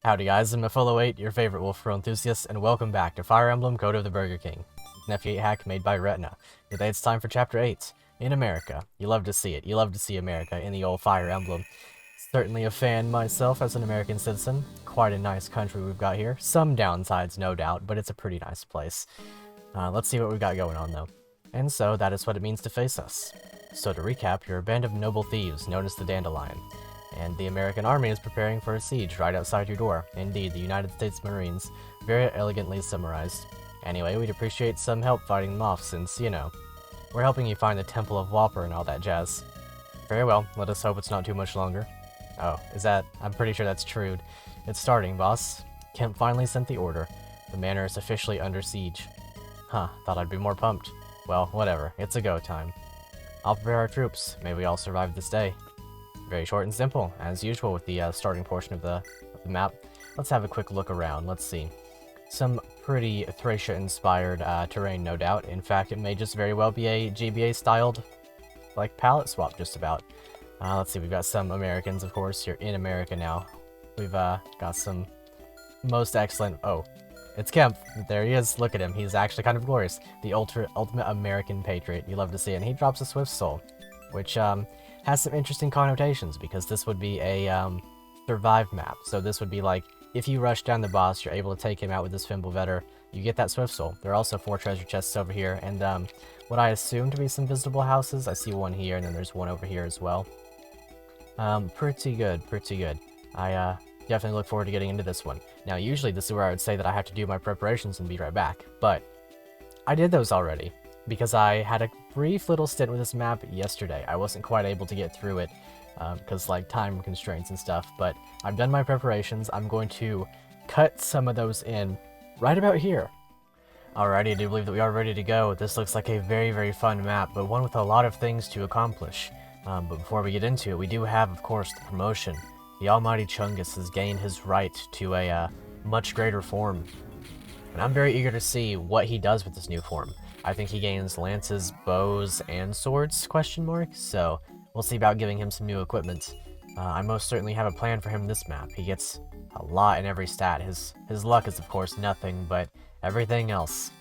Howdy guys, I'm Mephielo8, your favorite Wolf Roll enthusiast, and welcome back to Fire Emblem Code of the Burger King, an F8 hack made by Retina. Today it's time for Chapter 8, in America. You love to see it. You love to see America in the old Fire Emblem. Certainly a fan myself as an American citizen. Quite a nice country we've got here. Some downsides, no doubt, but it's a pretty nice place. Let's see what we've got going on though. And so, that is what it means to face us. So to recap, you're a band of noble thieves known as the Dandelion. And the American army is preparing for a siege right outside your door. Indeed, the United States Marines. Very elegantly summarized. Anyway, we'd appreciate some help fighting them off since, you know, we're helping you find the Temple of Whopper and all that jazz. Very well, let us hope it's not too much longer. Oh, is that? I'm pretty sure that's Trude. It's starting, boss. Kemp finally sent the order. The manor is officially under siege. Huh, thought I'd be more pumped. Well, whatever, it's a go time. I'll prepare our troops. May we all survive this day. Very short and simple, as usual with the starting portion of the map. Let's have a quick look around. Let's see. Some pretty Thracia-inspired terrain, no doubt. In fact, it may just very well be a GBA-styled, like, palette swap, just about. Let's see, we've got some Americans, of course. You're in America now. We've got some most excellent... Oh, it's Kemp. There he is. Look at him. He's actually kind of glorious. The ultimate American patriot. You love to see it. And he drops a Swift Soul, which has some interesting connotations, because this would be a survive map. So this would be like, if you rush down the boss, you're able to take him out with this Fimbulvetter, you get that Swift Soul. There are also 4 treasure chests over here, and what I assume to be some visible houses. I see one here, and then there's one over here as well. Pretty good, pretty good. I definitely look forward to getting into this one. Now, usually this is where I would say that I have to do my preparations and be right back, but I did those already, because I had a brief little stint with this map yesterday. I wasn't quite able to get through it, because, like, time constraints and stuff, but I've done my preparations. I'm going to cut some of those in right about here. Alrighty, I do believe that we are ready to go. This looks like a very, very fun map, but one with a lot of things to accomplish. But before we get into it, we do have, of course, the promotion. The almighty Chungus has gained his right to a much greater form, and I'm very eager to see what he does with this new form. I think he gains lances, bows, and swords, question mark, so we'll see about giving him some new equipment. I most certainly have a plan for him this map. He gets a lot in every stat. His luck is, of course, nothing, but everything else,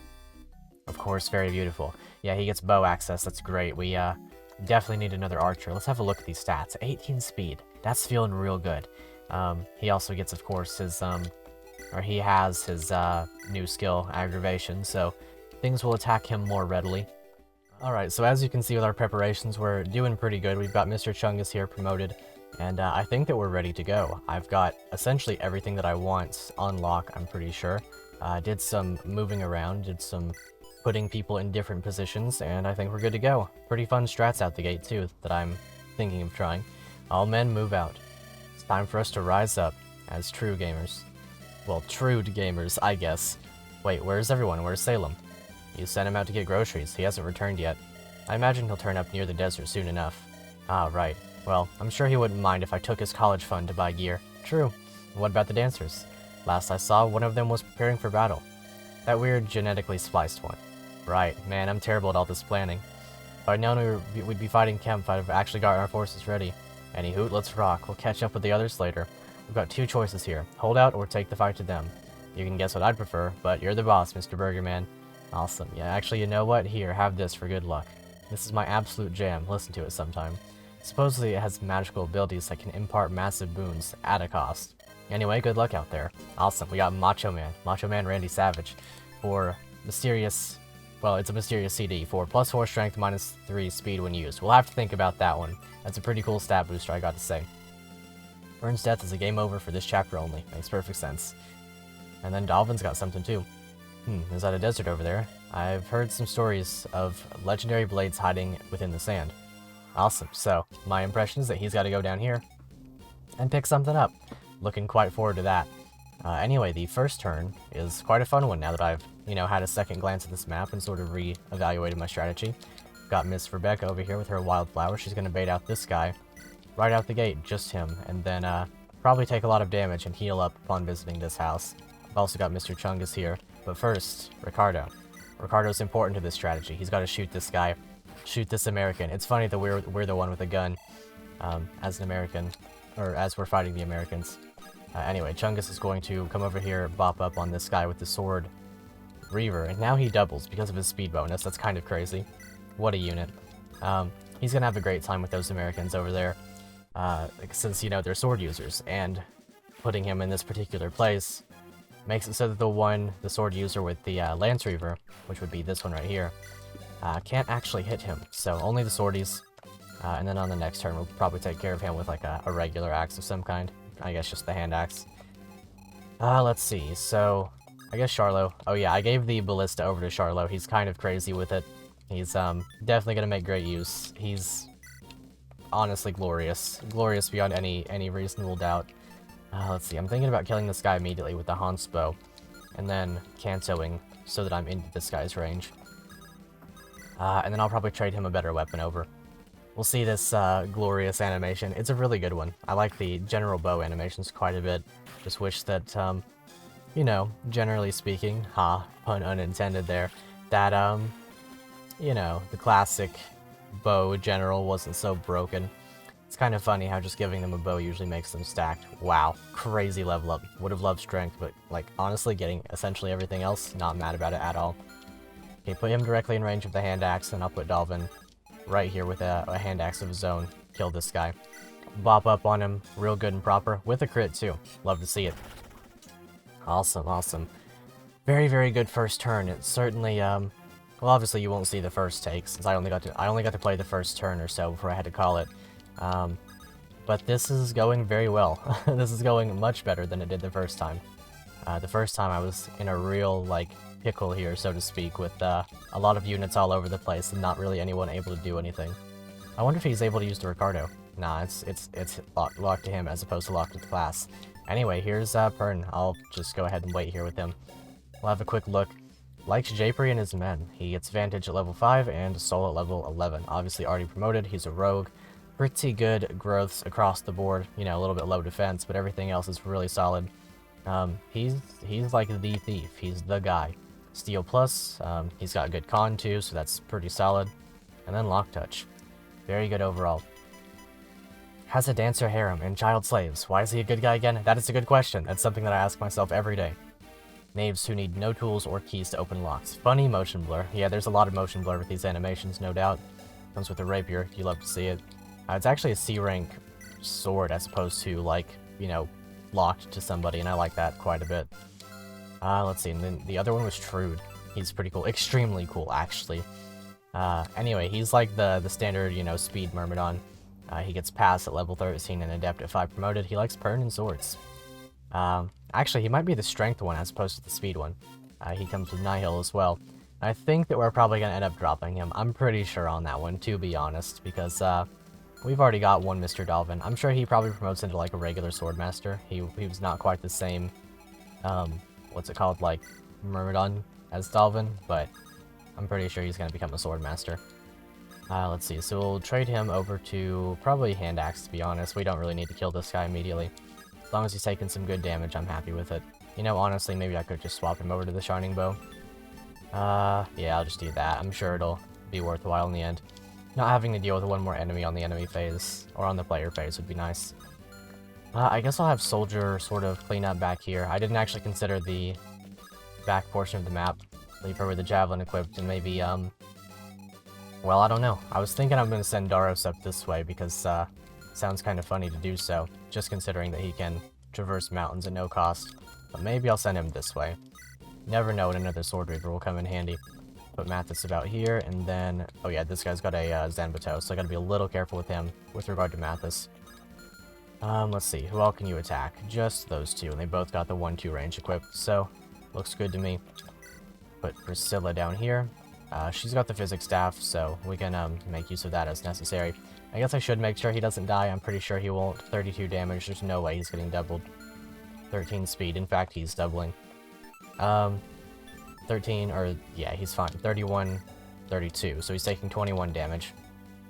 of course, very beautiful. Yeah, he gets bow access, that's great. We definitely need another archer. Let's have a look at these stats. 18 speed, that's feeling real good. He also gets, of course, his, he has his new skill, Aggravation, so things will attack him more readily. Alright, so as you can see with our preparations, we're doing pretty good. We've got Mr. Chungus here promoted, and I think that we're ready to go. I've got essentially everything that I want on lock, I'm pretty sure. Did some moving around, did some putting people in different positions, and I think we're good to go. Pretty fun strats out the gate, too, that I'm thinking of trying. All men move out. It's time for us to rise up as true gamers. Well, true gamers, I guess. Wait, where's everyone? Where's Salem? You sent him out to get groceries. He hasn't returned yet. I imagine he'll turn up near the desert soon enough. Ah, right. Well, I'm sure he wouldn't mind if I took his college fund to buy gear. True. What about the dancers? Last I saw, one of them was preparing for battle. That weird genetically spliced one. Right. Man, I'm terrible at all this planning. If I'd known we'd be fighting Kemp, I'd have actually gotten our forces ready. Any hoot, let's rock. We'll catch up with the others later. We've got 2 choices here. Hold out or take the fight to them. You can guess what I'd prefer, but you're the boss, Mr. Burgerman. Awesome. Yeah, actually, you know what? Here, have this for good luck. This is my absolute jam. Listen to it sometime. Supposedly, it has magical abilities that can impart massive boons at a cost. Anyway, good luck out there. Awesome. We got Macho Man Randy Savage, for mysterious... Well, it's a mysterious CD for +4 strength, -3 speed when used. We'll have to think about that one. That's a pretty cool stat booster, I got to say. Vern's death is a game over for this chapter only. Makes perfect sense. And then Dalvin's got something too. Is that a desert over there? I've heard some stories of legendary blades hiding within the sand. Awesome, so my impression is that he's got to go down here and pick something up. Looking quite forward to that. Anyway, the first turn is quite a fun one now that I've, you know, had a second glance at this map and sort of re-evaluated my strategy. Got Miss Rebecca over here with her wildflower. She's going to bait out this guy right out the gate, just him, and then probably take a lot of damage and heal up upon visiting this house. I've also got Mr. Chungus here, but first, Ricardo. Ricardo's important to this strategy. He's got to shoot this guy, shoot this American. It's funny that we're the one with a gun as an American, or as we're fighting the Americans. Anyway, Chungus is going to come over here, bop up on this guy with the sword Reaver, and now he doubles because of his speed bonus. That's kind of crazy. What a unit. He's gonna have a great time with those Americans over there, since, you know, they're sword users, and putting him in this particular place makes it so that the sword user with the Lance Reaver, which would be this one right here, can't actually hit him. So only the swordies, and then on the next turn we'll probably take care of him with like a regular axe of some kind. I guess just the hand axe. Let's see, so I guess Charlo. Oh yeah, I gave the ballista over to Charlo. He's kind of crazy with it. He's definitely gonna make great use. He's honestly glorious. Glorious beyond any reasonable doubt. Let's see, I'm thinking about killing this guy immediately with the Hans bow, and then canceling so that I'm into this guy's range. And then I'll probably trade him a better weapon over. We'll see this glorious animation. It's a really good one. I like the general bow animations quite a bit. Just wish that, you know, generally speaking, pun unintended there, that, you know, the classic bow general wasn't so broken. It's kind of funny how just giving them a bow usually makes them stacked. Wow, crazy level up. Would have loved strength, but, like, honestly, getting essentially everything else, not mad about it at all. Okay, put him directly in range of the hand axe, and I'll put Dalvin right here with a hand axe of his own. Kill this guy. Bop up on him, real good and proper, with a crit too. Love to see it. Awesome, awesome. Very, very good first turn. It's certainly, well, obviously you won't see the first take, since I only got to play the first turn or so before I had to call it. But this is going very well. This is going much better than it did the first time. The first time I was in a real, like, pickle here, so to speak, with a lot of units all over the place and not really anyone able to do anything. I wonder if he's able to use the Ricardo. Nah, it's locked to him as opposed to locked to the class. Anyway, here's Pern. I'll just go ahead and wait here with him. We'll have a quick look. Likes Japri and his men. He gets Vantage at level 5 and Soul at level 11. Obviously already promoted. He's a rogue. Pretty good growths across the board. You know, a little bit low defense, but everything else is really solid. He's like the thief. He's the guy. Steel plus. He's got good con too, so that's pretty solid. And then Lock Touch. Very good overall. Has a dancer harem and child slaves. Why is he a good guy again? That is a good question. That's something that I ask myself every day. Knaves who need no tools or keys to open locks. Funny motion blur. Yeah, there's a lot of motion blur with these animations, no doubt. Comes with a rapier. You love to see it. It's actually a C rank sword as opposed to, like, you know, locked to somebody, and I like that quite a bit. Let's see, and then the other one was Trude. He's pretty cool. Extremely cool, actually. Anyway, he's like the standard, you know, speed Myrmidon. He gets Pass at level 13 and Adept at 5 promoted. He likes Pern and Swords. Actually, he might be the Strength one as opposed to the Speed one. He comes with Nihil as well. I think that we're probably going to end up dropping him. I'm pretty sure on that one, to be honest, because we've already got one Mr. Dalvin. I'm sure he probably promotes into like a regular Swordmaster. He was not quite the same, what's it called, like Myrmidon as Dalvin, but I'm pretty sure he's going to become a Swordmaster. Let's see, so we'll trade him over to probably Hand Axe, to be honest. We don't really need to kill this guy immediately. As long as he's taking some good damage, I'm happy with it. You know, honestly, maybe I could just swap him over to the Shining Bow. Yeah, I'll just do that. I'm sure it'll be worthwhile in the end. Not having to deal with one more enemy on the enemy phase, or on the player phase, would be nice. I guess I'll have Soldier sort of clean up back here. I didn't actually consider the back portion of the map. Leave her with the Javelin equipped, and maybe, well, I don't know. I was thinking I'm going to send Daros up this way, because, it sounds kind of funny to do so, just considering that he can traverse mountains at no cost. But maybe I'll send him this way. Never know when another Sword Reaver will come in handy. Put Mathis about here, and then... oh yeah, this guy's got a Zanbato, so I gotta be a little careful with him with regard to Mathis. Let's see, who all can you attack? Just those two, and they both got the 1-2 range equipped, so looks good to me. Put Priscilla down here. She's got the Physics Staff, so we can make use of that as necessary. I guess I should make sure he doesn't die. I'm pretty sure he won't. 32 damage, there's no way he's getting doubled. 13 speed, in fact, he's doubling. 13, or, yeah, he's fine. 31, 32, so he's taking 21 damage.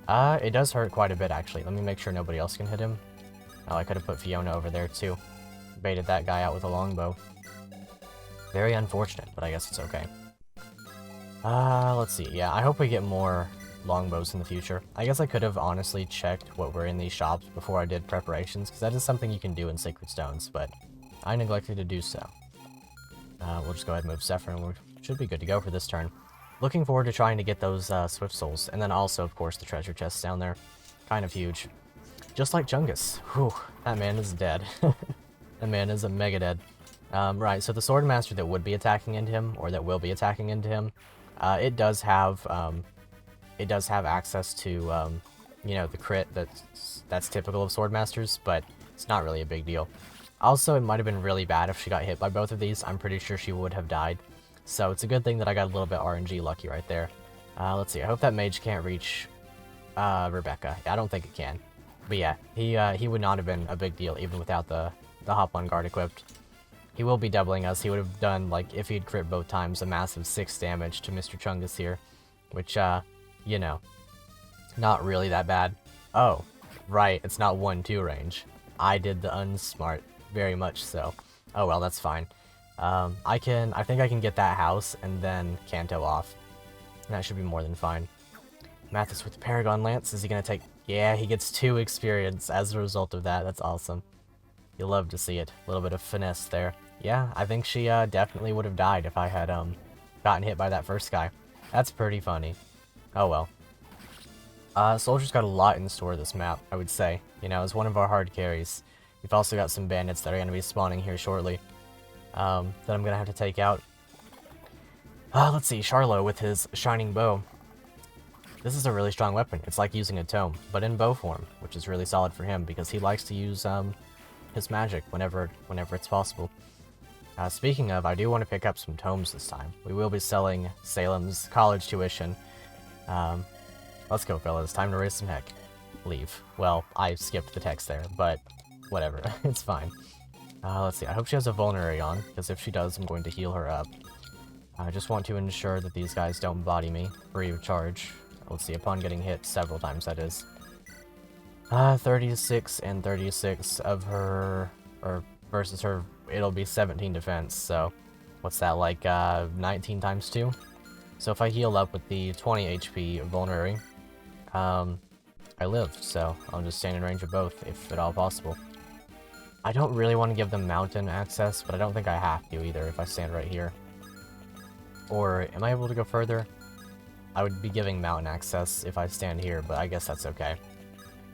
It does hurt quite a bit, actually. Let me make sure nobody else can hit him. Oh, I could have put Fiona over there, too. Baited that guy out with a longbow. Very unfortunate, but I guess it's okay. Let's see. Yeah, I hope we get more longbows in the future. I guess I could have honestly checked what were in these shops before I did preparations, because that is something you can do in Sacred Stones, but I neglected to do so. We'll just go ahead and move Zephyr, and we should be good to go for this turn. Looking forward to trying to get those Swift Souls, and then also, of course, the treasure chests down there. Kind of huge. Just like Chungus. Whew, that man is dead. That man is a mega dead. Right, so the Swordmaster that would be attacking into him, or that will be attacking into him, it does have access to, you know, the crit that's typical of Swordmasters, but it's not really a big deal. Also, it might have been really bad if she got hit by both of these. I'm pretty sure she would have died. So it's a good thing that I got a little bit RNG lucky right there. Let's see, I hope that mage can't reach Rebecca. I don't think it can. But yeah, he would not have been a big deal even without the hop on guard equipped. He will be doubling us. He would have done, like, if he'd crit both times, a massive 6 damage to Mr. Chungus here. Which, you know, not really that bad. Oh, right, it's not 1-2 range. I did the unsmart, very much so. Oh well, that's fine. I think I can get that house and then Kanto off. That should be more than fine. Mathis with the Paragon Lance, is he gonna take... Yeah, he gets 2 experience as a result of that. That's awesome. You'll love to see it. A little bit of finesse there. Yeah, I think she definitely would have died if I had gotten hit by that first guy. That's pretty funny. Oh well. Soldier's got a lot in store this map, I would say. You know, as one of our hard carries. We've also got some bandits that are going to be spawning here shortly. That I'm going to have to take out. Let's see, Charlo with his Shining Bow. This is a really strong weapon. It's like using a tome, but in bow form, which is really solid for him because he likes to use his magic whenever it's possible. Speaking of, I do want to pick up some tomes this time. We will be selling Salem's college tuition. Let's go, fellas. Time to raise some heck. Leave. Well, I skipped the text there, but whatever. It's fine. Let's see. I hope she has a vulnerary on, because if she does, I'm going to heal her up. I just want to ensure that these guys don't body me free of charge. Let's see, upon getting hit several times, that is. 36 and 36 of her, or versus her, it'll be 17 defense, so what's that, like 19 times 2? So if I heal up with the 20 HP vulnerary, I live, so I'll just stand in range of both, if at all possible. I don't really want to give them mountain access, but I don't think I have to either if I stand right here. Or, am I able to go further? I would be giving mountain access if I stand here, but I guess that's okay.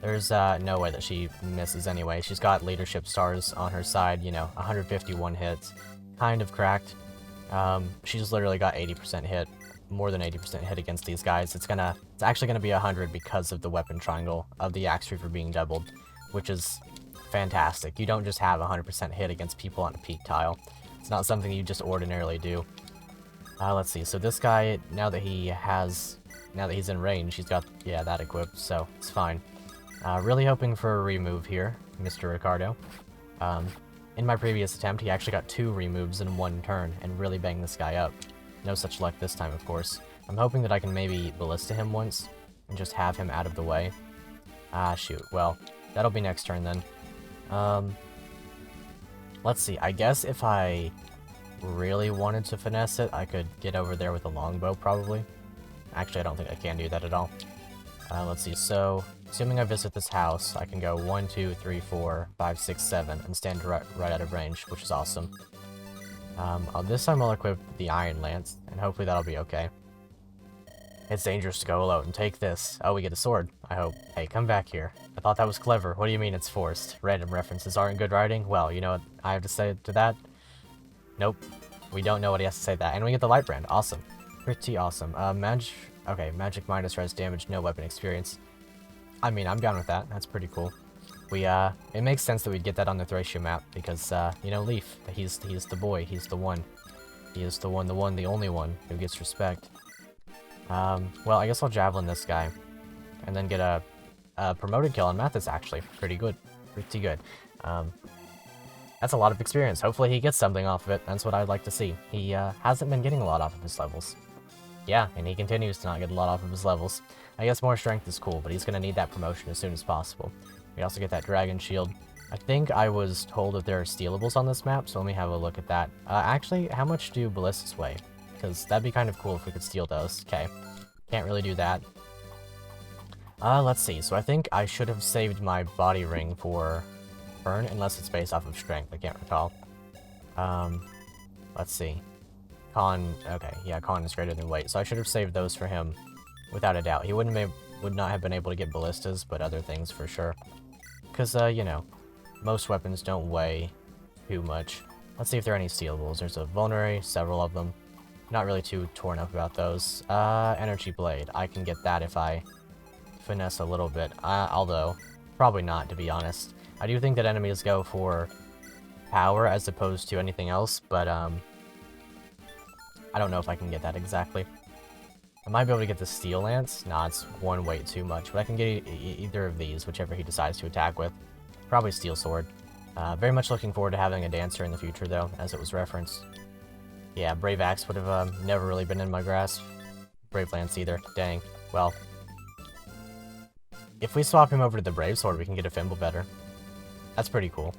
There's no way that she misses anyway. She's got leadership stars on her side, you know, 151 hits. Kind of cracked. She's literally got 80% hit. More than 80% hit against these guys. It's actually gonna be 100 because of the weapon triangle of the Axe Reaver being doubled, which is fantastic. You don't just have 100% hit against people on a peak tile. It's not something you just ordinarily do. Let's see. So this guy, now that he's in range, he's got, yeah, that equipped, so it's fine. Really hoping for a remove here, Mr. Ricardo. In my previous attempt, he actually got 2 removes in 1 turn and really banged this guy up. No such luck this time, of course. I'm hoping that I can maybe Ballista him once and just have him out of the way. Shoot. Well, that'll be next turn then. Let's see. I guess if I really wanted to finesse it, I could get over there with a longbow, probably. Actually, I don't think I can do that at all. Let's see. So, assuming I visit this house, I can go 1, 2, 3, 4, 5, 6, 7, and stand right out of range, which is awesome. This time I'll equip the Iron Lance, and hopefully that'll be okay. It's dangerous to go alone. And take this. Oh, we get a sword, I hope. Hey, come back here. I thought that was clever. What do you mean it's forced? Random references aren't good writing? Well, you know what I have to say to that? Nope. We don't know what he has to say to that. And we get the Light Brand. Awesome. Pretty awesome. Okay, Magic minus res damage, no weapon experience. I mean, I'm down with that. That's pretty cool. It makes sense that we'd get that on the Thracia map, because, you know, Leaf, he's the boy, he's the one. He is the one, the only one who gets respect. Well, I guess I'll Javelin this guy, and then get a promoted kill on Mathis, actually. Pretty good. Pretty good. That's a lot of experience. Hopefully he gets something off of it. That's what I'd like to see. He, hasn't been getting a lot off of his levels. Yeah, and he continues to not get a lot off of his levels. I guess more strength is cool, but he's gonna need that promotion as soon as possible. We also get that Dragon Shield. I think I was told that there are stealables on this map, so let me have a look at that. Actually, how much do ballistas weigh? Because that'd be kind of cool if we could steal those. Okay, can't really do that. Let's see. So I think I should have saved my body ring for burn, unless it's based off of strength. I can't recall. Let's see. Con, okay, yeah, con is greater than weight, so I should have saved those for him, without a doubt. He would not have been able to get ballistas, but other things for sure. Because, you know, most weapons don't weigh too much. Let's see if there are any stealables. There's a vulnerary, several of them. Not really too torn up about those. Energy blade. I can get that if I finesse a little bit, although probably not, to be honest. I do think that enemies go for power as opposed to anything else, but I don't know if I can get that exactly. I might be able to get the steel lance. Nah, it's one weight too much, but I can get either of these, whichever he decides to attack with. Probably steel sword. Very much looking forward to having a dancer in the future, though, as it was referenced. Yeah, Brave Axe would have never really been in my grasp. Brave Lance either. Dang. Well, if we swap him over to the Brave Sword, we can get a Fimble better. That's pretty cool.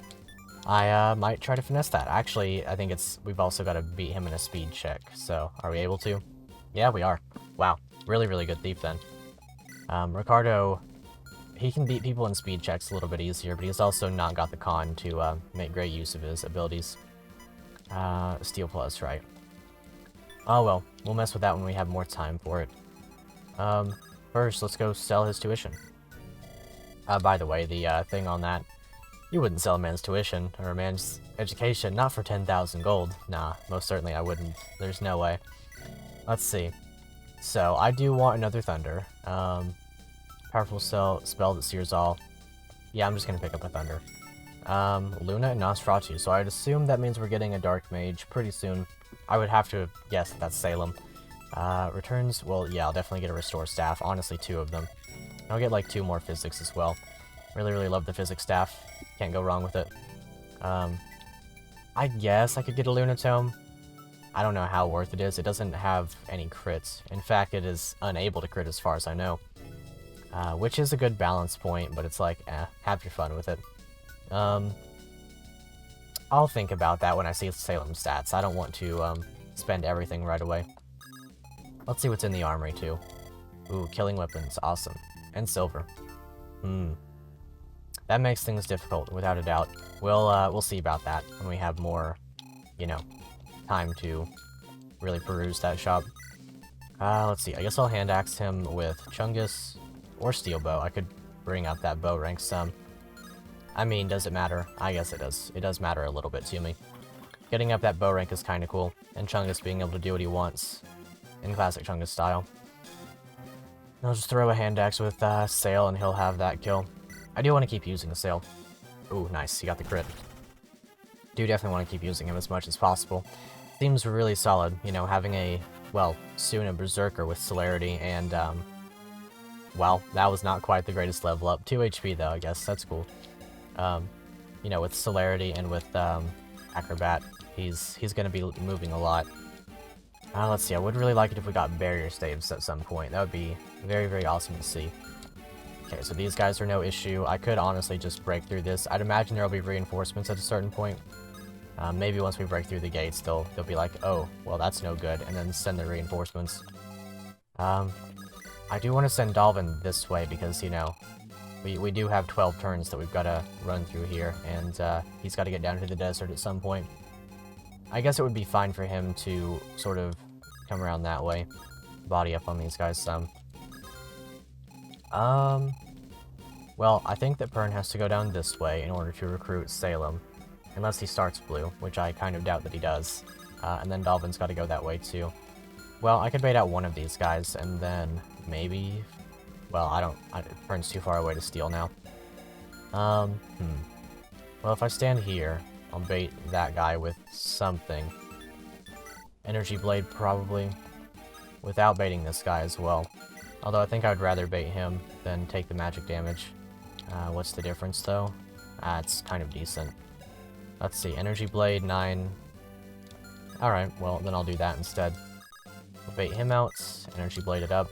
I might try to finesse that. Actually, I think we've also got to beat him in a speed check. So, are we able to? Yeah, we are. Wow. Really, really good thief then. Ricardo, he can beat people in speed checks a little bit easier, but he's also not got the con to make great use of his abilities. Steel plus, right. Oh well, we'll mess with that when we have more time for it. First, let's go sell his tuition. By the way, the thing on that, you wouldn't sell a man's tuition, or a man's education, not for 10,000 gold. Nah, most certainly I wouldn't. There's no way. Let's see. So, I do want another Thunder. Powerful spell that sears all. Yeah, I'm just gonna pick up a Thunder. Luna and Nosferatu, so I'd assume that means we're getting a Dark Mage pretty soon. I would have to guess that that's Salem. Returns, well, yeah, I'll definitely get a Restore Staff, honestly 2 of them. I'll get like 2 more Physics as well. Really, really love the Physics Staff. Can't go wrong with it. I guess I could get a Luna Tome. I don't know how worth it is. It doesn't have any crits. In fact, it is unable to crit as far as I know. Which is a good balance point, but it's like, have your fun with it. I'll think about that when I see Salem stats. I don't want to spend everything right away. Let's see what's in the armory too. Ooh, killing weapons, awesome. And silver. That makes things difficult, without a doubt. We'll see about that when we have more, you know, time to really peruse that shop. Let's see, I guess I'll hand axe him with Chungus or Steel Bow. I could bring up that bow rank some. I mean, does it matter? I guess it does. It does matter a little bit to me. Getting up that bow rank is kind of cool, and Chungus being able to do what he wants in classic Chungus style. I'll just throw a hand axe with Sail, and he'll have that kill. I do want to keep using the Sail. Ooh, nice. He got the crit. Do definitely want to keep using him as much as possible. Seems really solid, you know, having a, well, soon a Berserker with Celerity, and, well, that was not quite the greatest level up. 2 HP, though, I guess. That's cool. You know, with Celerity and with, Acrobat, he's gonna be moving a lot. Let's see, I would really like it if we got barrier staves at some point. That would be very, very awesome to see. Okay, so these guys are no issue. I could honestly just break through this. I'd imagine there'll be reinforcements at a certain point. Maybe once we break through the gates, they'll be like, oh, well, that's no good, and then send the reinforcements. I do want to send Dalvin this way because, you know, we do have 12 turns that we've got to run through here, and he's got to get down to the desert at some point. I guess it would be fine for him to sort of come around that way. Body up on these guys some. Well, I think that Pern has to go down this way in order to recruit Salem. Unless he starts blue, which I kind of doubt that he does. And then Dalvin's got to go that way too. Well, I could bait out one of these guys, and then maybe... Well, Pern's too far away to steal now. Well, if I stand here, I'll bait that guy with something. Energy Blade, probably. Without baiting this guy as well. Although I think I'd rather bait him than take the magic damage. What's the difference, though? It's kind of decent. Let's see, Energy Blade, 9. Alright, well, then I'll do that instead. We'll bait him out, Energy Blade it up.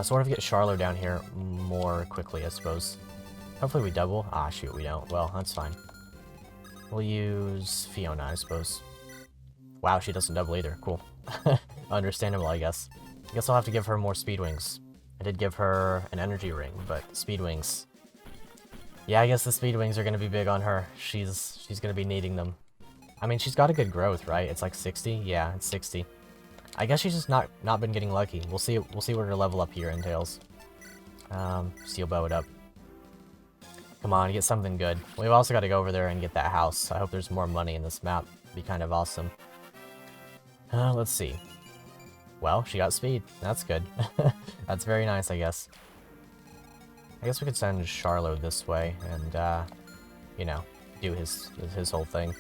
Sort of get Charlo down here more quickly, I suppose. Hopefully we double. Ah, shoot, we don't. Well, that's fine. We'll use Fiona, I suppose. Wow, she doesn't double either. Cool. Understandable, I guess. I guess I'll have to give her more speed wings. I did give her an energy ring, but speed wings. Yeah, I guess the speed wings are going to be big on her. She's going to be needing them. I mean, she's got a good growth, right? It's like 60? Yeah, it's 60. I guess she's just not been getting lucky. We'll see what her level up here entails. Steel bow it up. Come on, get something good. We've also got to go over there and get that house. I hope there's more money in this map. It'd be kind of awesome. Let's see. Well, she got speed. That's good. That's very nice, I guess. I guess we could send Charlo this way and, you know, do his whole thing.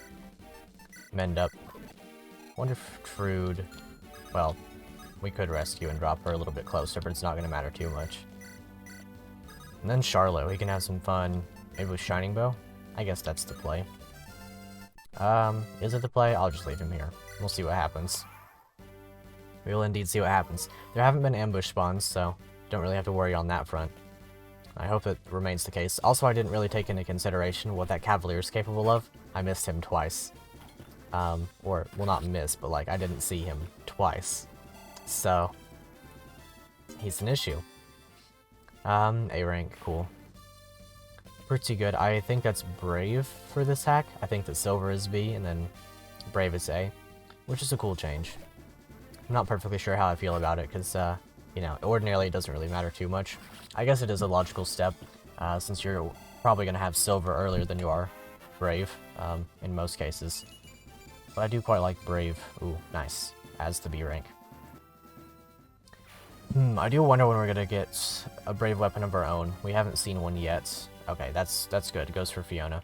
Mend up. Wonder if Trude... Well, we could rescue and drop her a little bit closer, but it's not going to matter too much. And then Charlo, he can have some fun. Maybe with Shining Bow? I guess that's the play. Is it the play? I'll just leave him here. We'll see what happens. We will indeed see what happens. There haven't been ambush spawns, so don't really have to worry on that front. I hope it remains the case. Also, I didn't really take into consideration what that Cavalier is capable of. I missed him twice. Or, well, not miss, but, like, I didn't see him twice. So, he's an issue. A rank, cool. Pretty good. I think that's Brave for this hack. I think that Silver is B, and then Brave is A, which is a cool change. I'm not perfectly sure how I feel about it, because, you know, ordinarily it doesn't really matter too much. I guess it is a logical step, since you're probably going to have Silver earlier than you are Brave, in most cases. But I do quite like Brave. Ooh, nice. As the B rank. I do wonder when we're going to get a Brave weapon of our own. We haven't seen one yet. Okay, that's good. It goes for Fiona.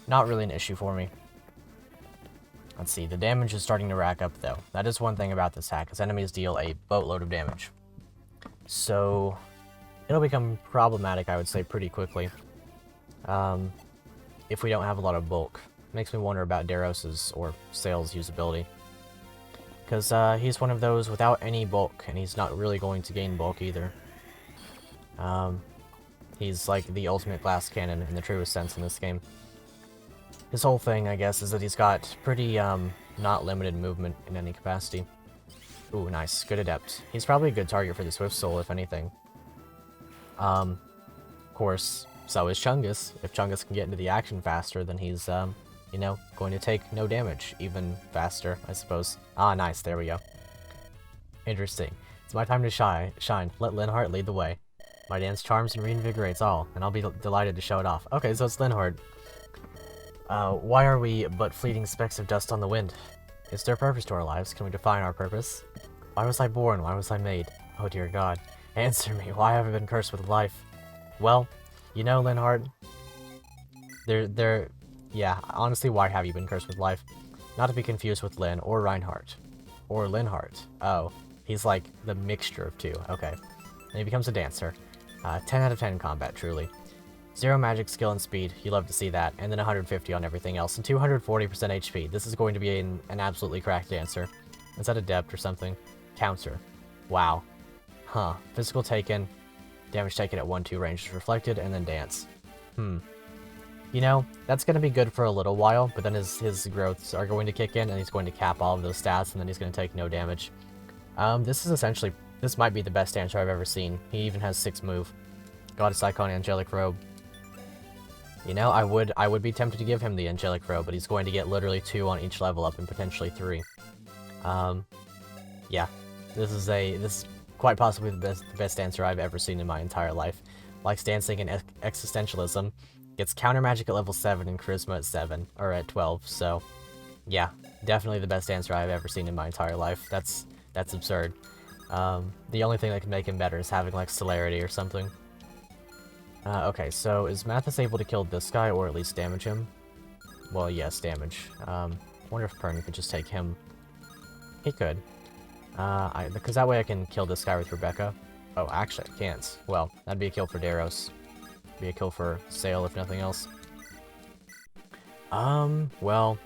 Not really an issue for me. Let's see. The damage is starting to rack up, though. That is one thing about this hack, is enemies deal a boatload of damage. So, it'll become problematic, I would say, pretty quickly. If we don't have a lot of bulk. Makes me wonder about Daros's or Sail's usability. Because he's one of those without any bulk, and he's not really going to gain bulk either. He's like the ultimate glass cannon in the truest sense in this game. His whole thing, I guess, is that he's got pretty not limited movement in any capacity. Ooh, nice. Good adept. He's probably a good target for the Swift Soul, if anything. Of course, so is Chungus. If Chungus can get into the action faster, then he's, you know, going to take no damage even faster, I suppose. Ah, nice. There we go. Interesting. It's my time to shine. Let Linhardt lead the way. My dance charms and reinvigorates all, and I'll be delighted to show it off. Okay, so it's Linhardt. Why are we but fleeting specks of dust on the wind? Is there a purpose to our lives? Can we define our purpose? Why was I born? Why was I made? Oh dear God. Answer me. Why have I been cursed with life? Well, you know, Linhardt, yeah, honestly, why have you been cursed with life? Not to be confused with Lin or Reinhardt. Or Linhardt. Oh, he's like the mixture of two. Okay. And he becomes a dancer. 10 out of 10 combat, truly. 0 magic, skill, and speed. You love to see that. And then 150 on everything else. And 240% HP. This is going to be an absolutely cracked dancer. Is that adept or something? Counter. Wow. Huh. Physical taken. Damage taken at 1-2 range is reflected. And then dance. You know, that's going to be good for a little while, but then his growths are going to kick in, and he's going to cap all of those stats, and then he's going to take no damage. This might be the best dancer I've ever seen. He even has 6 move. Goddess Icon, Angelic Robe. You know, I would be tempted to give him the Angelic Robe, but he's going to get literally 2 on each level up, and potentially 3. Yeah. This is quite possibly the best dancer I've ever seen in my entire life. Likes dancing and existentialism. Gets counter magic at level 7 and charisma at 7, or at 12, so yeah, definitely the best dancer I've ever seen in my entire life. That's absurd. The only thing that can make him better is having, like, celerity or something. Okay, so is Mathis able to kill this guy, or at least damage him? Well, yes, damage. I wonder if Pern could just take him. He could. Because that way I can kill this guy with Rebecca. Oh, actually, I can't. Well, that'd be a kill for Daros. Be a kill for Sail, if nothing else. Well,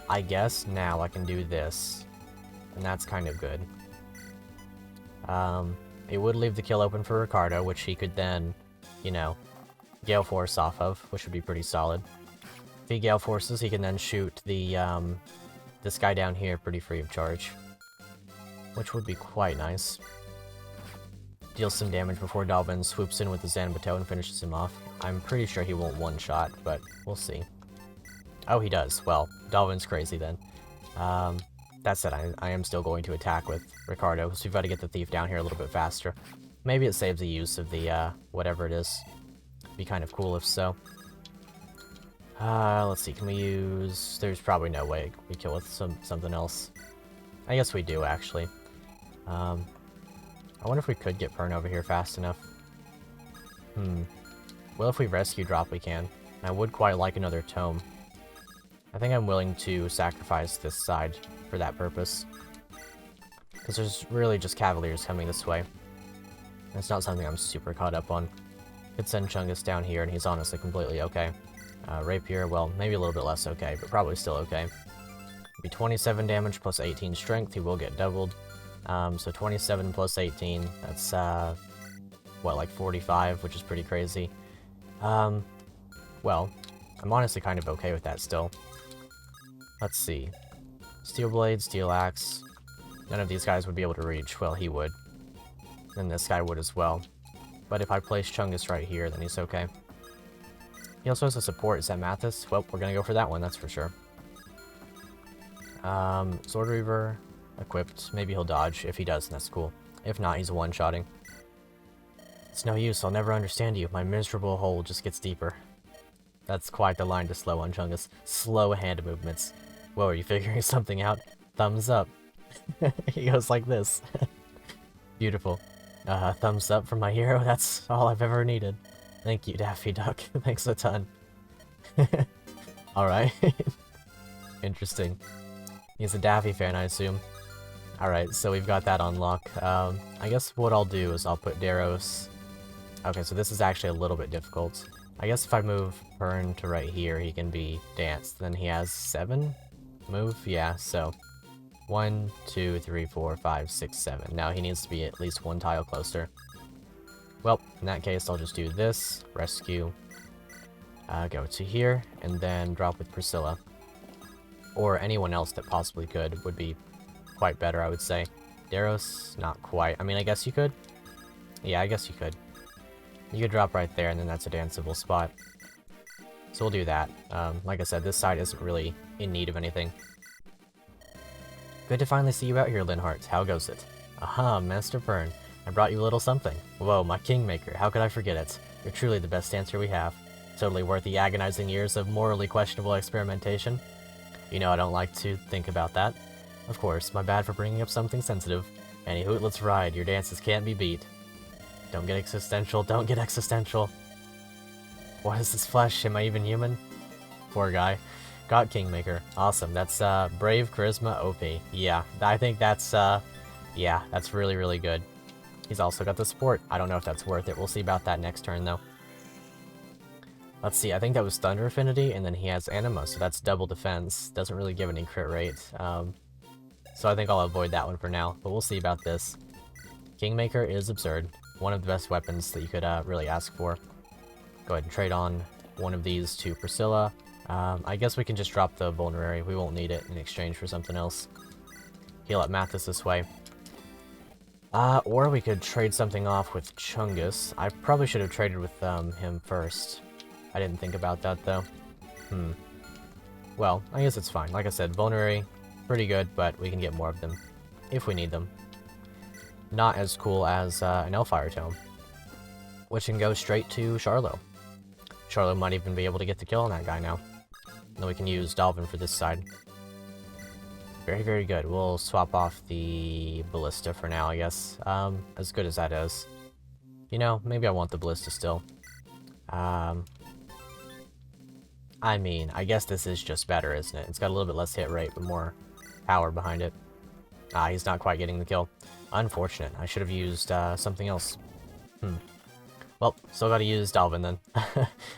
I guess now I can do this. And that's kind of good. It would leave the kill open for Ricardo, which he could then, you know, Gale Force off of, which would be pretty solid. If he Gale Forces, he can then shoot the, this guy down here pretty free of charge. Which would be quite nice. Deals some damage before Dalvin swoops in with the Zanbato and finishes him off. I'm pretty sure he won't one-shot, but we'll see. Oh, he does. Well, Dalvin's crazy then. That said, I am still going to attack with Ricardo, so we've got to get the thief down here a little bit faster. Maybe it saves the use of the, whatever it is. Be kind of cool if so. Let's see, can we use... There's probably no way we kill with something else. I guess we do, actually. I wonder if we could get Pern over here fast enough. Well, if we rescue drop, we can. I would quite like another tome. I think I'm willing to sacrifice this side for that purpose. Because there's really just Cavaliers coming this way. And it's not something I'm super caught up on. Could send Chungus down here, and he's honestly completely okay. Rapier, well, maybe a little bit less okay, but probably still okay. Be 27 damage plus 18 strength, he will get doubled. So 27 plus 18, that's, what, like 45, which is pretty crazy. Well, I'm honestly kind of okay with that still. Let's see. Steel Blade, Steel Axe. None of these guys would be able to reach. Well, he would. And this guy would as well. But if I place Chungus right here, then he's okay. He also has a support. Is that Mathis? Well, we're gonna go for that one, that's for sure. Sword Reaver, equipped. Maybe he'll dodge. If he does, then that's cool. If not, he's one-shotting. It's no use, I'll never understand you. My miserable hole just gets deeper. That's quite the line to slow on Chungus. Slow hand movements. Whoa, are you figuring something out? Thumbs up. He goes like this. Beautiful. Thumbs up from my hero, that's all I've ever needed. Thank you, Daffy Duck. Thanks a ton. Alright. Interesting. He's a Daffy fan, I assume. Alright, so we've got that on lock. I guess what I'll do is I'll put Daros... Okay, so this is actually a little bit difficult. I guess if I move Pern to right here, he can be danced. Then he has 7 move? Yeah, so 1, 2, 3, 4, 5, 6, 7. Now he needs to be at least 1 tile closer. Well, in that case, I'll just do this, rescue, go to here, and then drop with Priscilla. Or anyone else that possibly could would be quite better, I would say. Daros, not quite. I mean, I guess you could. Yeah, I guess you could. You could drop right there, and then that's a danceable spot. So we'll do that. Like I said, this side isn't really in need of anything. Good to finally see you out here, Linhart. How goes it? Aha, Master Pern. I brought you a little something. Whoa, my Kingmaker. How could I forget it? You're truly the best dancer we have. Totally worth the agonizing years of morally questionable experimentation. You know I don't like to think about that. Of course, my bad for bringing up something sensitive. Anywho, let's ride. Your dances can't be beat. Don't get existential. Don't get existential. What is this flesh? Am I even human? Poor guy. Got Kingmaker. Awesome. That's, Brave, Charisma, OP. Yeah, I think that's, yeah, that's really, really good. He's also got the support. I don't know if that's worth it. We'll see about that next turn, though. Let's see. I think that was Thunder Affinity, and then he has Anima, so that's double defense. Doesn't really give any crit rate. So I think I'll avoid that one for now, but we'll see about this. Kingmaker is absurd. One of the best weapons that you could really ask for. Go ahead and trade on one of these to Priscilla. I guess we can just drop the Vulnerary. We won't need it in exchange for something else. Heal up Mathis this way. Or we could trade something off with Chungus. I probably should have traded with him first. I didn't think about that, though. Well, I guess it's fine. Like I said, Vulnerary, pretty good, but we can get more of them if we need them. Not as cool as an Elfire Tome, which can go straight to Charlo. Charlo might even be able to get the kill on that guy now. Then we can use Dalvin for this side. Very, very good. We'll swap off the Ballista for now, I guess. As good as that is. You know, maybe I want the Ballista still. I mean, I guess this is just better, isn't it? It's got a little bit less hit rate, but more power behind it. He's not quite getting the kill. Unfortunate. I should have used something else. Well, still gotta use Dalvin then.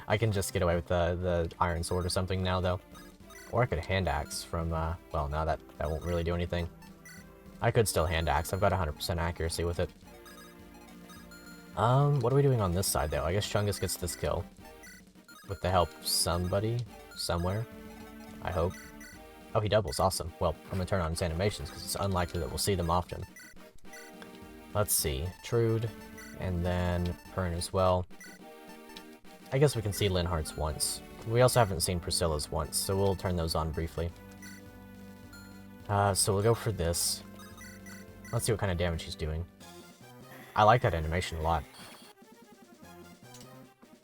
I can just get away with the Iron Sword or something now, though. Or I could Hand Axe from, well, no, that won't really do anything. I could still Hand Axe. I've got 100% accuracy with it. What are we doing on this side, though? I guess Chungus gets this kill. With the help of somebody, somewhere, I hope. Oh, he doubles. Awesome. Well, I'm gonna turn on his animations, because it's unlikely that we'll see them often. Let's see. Trude, and then Pern as well. I guess we can see Linhart's once. We also haven't seen Priscilla's once, so we'll turn those on briefly. So we'll go for this. Let's see what kind of damage he's doing. I like that animation a lot.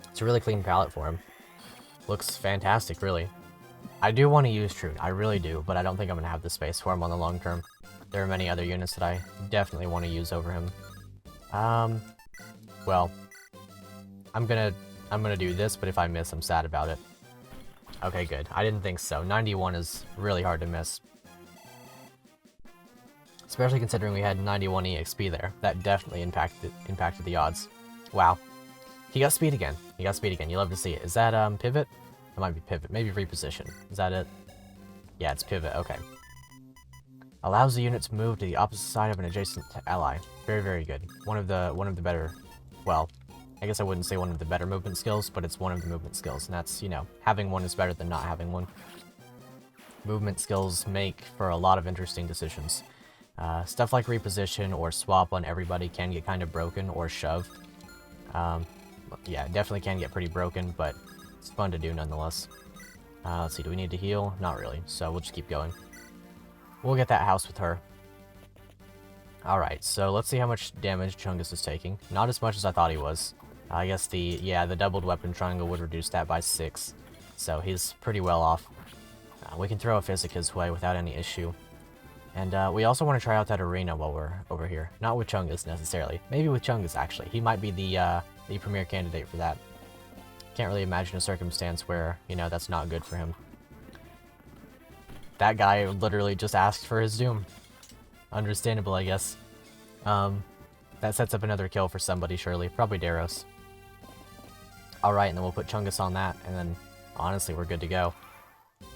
It's a really clean palette for him. Looks fantastic, really. I do want to use Trude, I really do, but I don't think I'm going to have the space for him on the long term. There are many other units that I definitely want to use over him. Well, I'm gonna do this, but if I miss, I'm sad about it. Okay, good. I didn't think so. 91 is really hard to miss. Especially considering we had 91 EXP there. That definitely impacted the odds. Wow. He got speed again. He got speed again. You love to see it. Is that, pivot? It might be pivot. Maybe reposition. Is that it? Yeah, it's pivot. Okay. Allows the unit to move to the opposite side of an adjacent ally. Very, very good. One of the better... Well, I guess I wouldn't say one of the better movement skills, but it's one of the movement skills. And that's, you know, having one is better than not having one. Movement skills make for a lot of interesting decisions. Stuff like reposition or swap on everybody can get kind of broken or shoved. Yeah, definitely can get pretty broken, but it's fun to do nonetheless. Let's see, do we need to heal? Not really, so we'll just keep going. We'll get that house with her. Alright, so let's see how much damage Chungus is taking. Not as much as I thought he was. I guess the doubled weapon triangle would reduce that by 6. So he's pretty well off. We can throw a Physic his way without any issue. And we also want to try out that arena while we're over here. Not with Chungus necessarily. Maybe with Chungus actually. He might be the premier candidate for that. Can't really imagine a circumstance where, you know, that's not good for him. That guy literally just asked for his doom. Understandable, I guess. That sets up another kill for somebody, surely. Probably Daros. Alright, and then we'll put Chungus on that, and then, honestly, we're good to go.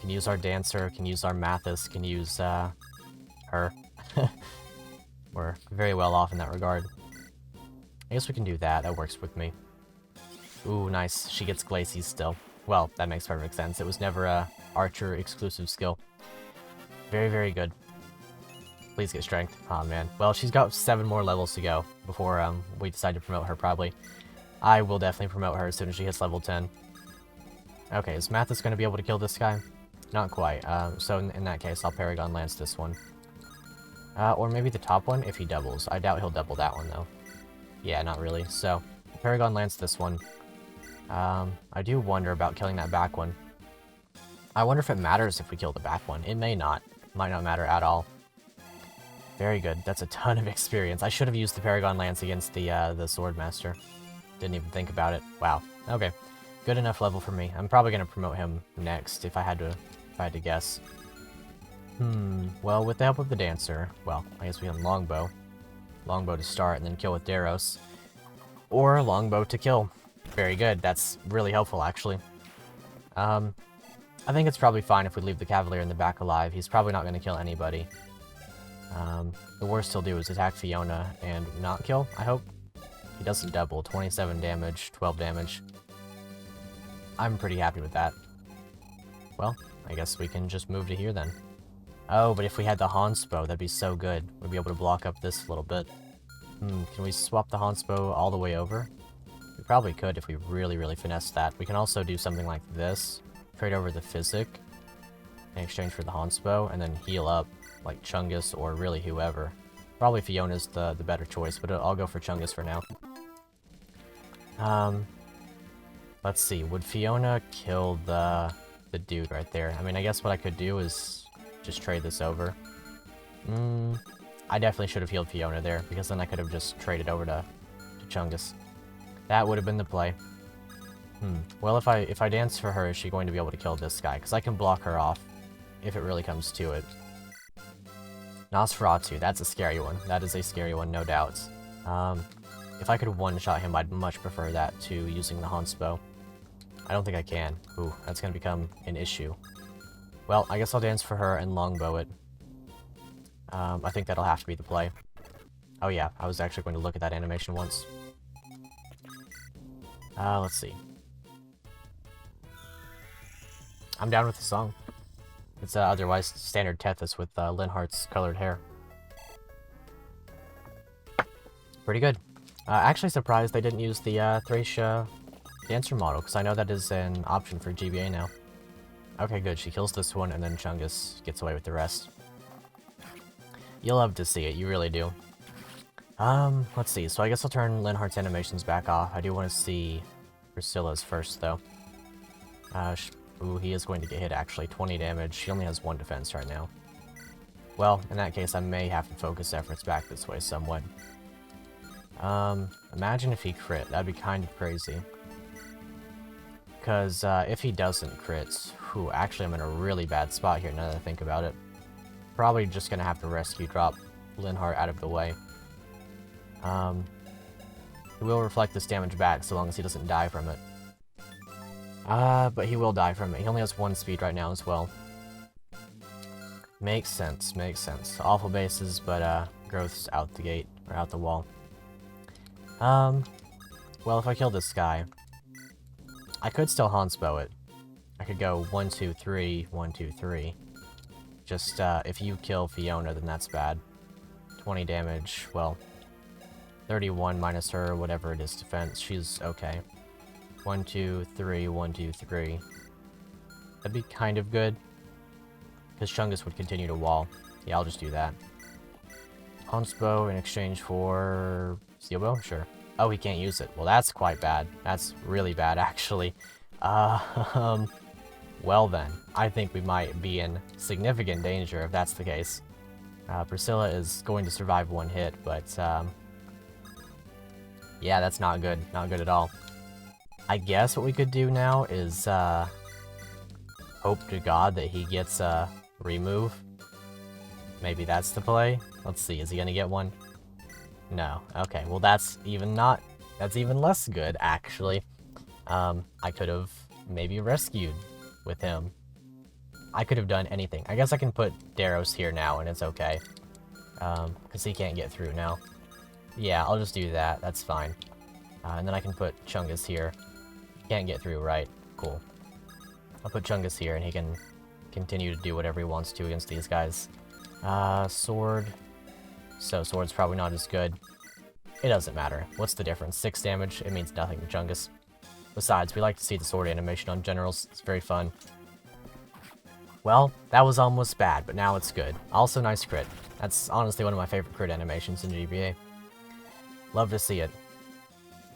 Can use our Dancer, can use our Mathis, can use, her. We're very well off in that regard. I guess we can do that. That works with me. Ooh, nice. She gets Glacies still. Well, that makes perfect sense. It was never a Archer exclusive skill. Very, very good. Please get strength. Aw, man. Well, she's got 7 more levels to go before we decide to promote her, probably. I will definitely promote her as soon as she hits level 10. Okay, is Mathis going to be able to kill this guy? Not quite. So in that case, I'll Paragon Lance this one. Or maybe the top one if he doubles. I doubt he'll double that one, though. Yeah, not really. So, Paragon Lance this one. I do wonder about killing that back one. I wonder if it matters if we kill the back one. It may not. Might not matter at all. Very good. That's a ton of experience. I should have used the Paragon Lance against the Swordmaster. Didn't even think about it. Wow. Okay. Good enough level for me. I'm probably going to promote him next if I had to guess. Well, with the help of the Dancer, well, I guess we can Longbow. Longbow to start and then kill with Daros. Or Longbow to kill. Very good. That's really helpful, actually. I think it's probably fine if we leave the Cavalier in the back alive. He's probably not going to kill anybody. The worst he'll do is attack Fiona and not kill, I hope. He doesn't double. 27 damage, 12 damage. I'm pretty happy with that. Well, I guess we can just move to here then. Oh, but if we had the Hanspo, that'd be so good. We'd be able to block up this a little bit. Can we swap the Hanspo all the way over? We probably could if we really, really finesse that. We can also do something like this. Trade over the Physic in exchange for the Hanspo, and then heal up, like Chungus or really whoever. Probably Fiona's the better choice, but I'll go for Chungus for now. Let's see. Would Fiona kill the dude right there? I mean, I guess what I could do is just trade this over. I definitely should have healed Fiona there, because then I could have just traded over to Chungus. That would have been the play. Well, if I dance for her, is she going to be able to kill this guy? Because I can block her off, if it really comes to it. Nosferatu, that's a scary one. That is a scary one, no doubts. If I could one-shot him, I'd much prefer that to using the Hanspo. I don't think I can. Ooh, that's going to become an issue. Well, I guess I'll dance for her and Longbow it. I think that'll have to be the play. Oh yeah, I was actually going to look at that animation once. Let's see. I'm down with the song. It's otherwise standard Tethys with Linhardt's colored hair. Pretty good. Actually surprised they didn't use the Thracia Dancer model, because I know that is an option for GBA now. Okay, good. She kills this one, and then Chungus gets away with the rest. You'll love to see it. You really do. Let's see. So I guess I'll turn Linhardt's animations back off. I do want to see Priscilla's first, though. Ooh, he is going to get hit, actually. 20 damage. She only has 1 defense right now. Well, in that case, I may have to focus efforts back this way somewhat. Imagine if he crit. That'd be kind of crazy. Because, if he doesn't crit... Whew, actually, I'm in a really bad spot here now that I think about it. Probably just gonna have to rescue drop Linhardt out of the way. He will reflect this damage back so long as he doesn't die from it. But he will die from it. He only has 1 speed right now as well. Makes sense, makes sense. Awful bases, but, growth's out the gate, or out the wall. Well, if I kill this guy, I could still Hansbow it. I could go 1, 2, 3, 1, 2, 3. Just, if you kill Fiona, then that's bad. 20 damage, well, 31 minus her, whatever it is, defense, she's okay. 1, 2, 3, 1, 2, 3. That'd be kind of good. Because Chungus would continue to wall. Yeah, I'll just do that. Hansbow in exchange for... Steel Bow? Sure. Oh, he can't use it. Well, that's quite bad. That's really bad, actually. Well then, I think we might be in significant danger if that's the case. Priscilla is going to survive 1 hit, but, yeah, that's not good. Not good at all. I guess what we could do now is, hope to God that he gets a remove. Maybe that's the play. Let's see, is he gonna get one? No. Okay, well that's even less good, actually. I could have maybe rescued with him. I could have done anything. I guess I can put Daros here now and it's okay. Because he can't get through now. Yeah, I'll just do that. That's fine. And then I can put Chungus here. Can't get through, right? Cool. I'll put Chungus here and he can continue to do whatever he wants to against these guys. Sword. So Sword's probably not as good. It doesn't matter. What's the difference? 6 damage? It means nothing to Chungus. Besides, we like to see the sword animation on generals. It's very fun. Well, that was almost bad, but now it's good. Also nice crit. That's honestly one of my favorite crit animations in GBA. Love to see it.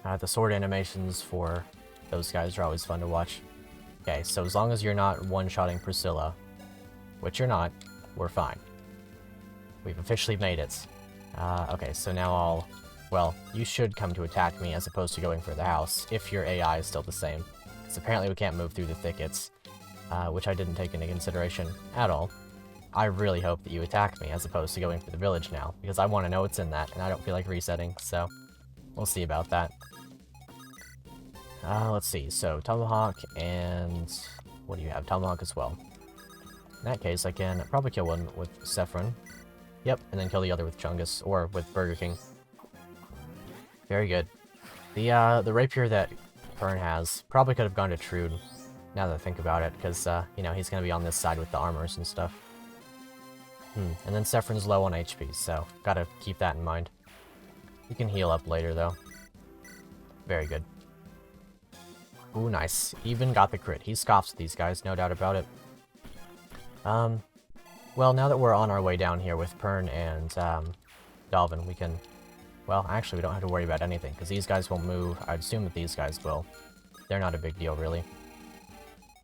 The sword animations for those guys are always fun to watch. Okay, so as long as you're not one-shotting Priscilla, which you're not, we're fine. We've officially made it. Okay, so now well, you should come to attack me as opposed to going for the house, if your AI is still the same. Because apparently we can't move through the thickets, which I didn't take into consideration at all. I really hope that you attack me as opposed to going for the village now, because I want to know what's in that, and I don't feel like resetting, so we'll see about that. Let's see, so Tomahawk and... what do you have? Tomahawk as well. In that case, I can probably kill one with Saffron. Yep, and then kill the other with Chungus, or with Burger King. Very good. The rapier that Pern has probably could have gone to Trude, now that I think about it, because, you know, he's going to be on this side with the armors and stuff. And then Saffron's low on HP, so gotta keep that in mind. You can heal up later, though. Very good. Ooh, nice. Even got the crit. He scoffs at these guys, no doubt about it. Well, now that we're on our way down here with Pern and, Dalvin, we can... Well, actually, we don't have to worry about anything, because these guys won't move. I'd assume that these guys will. They're not a big deal, really.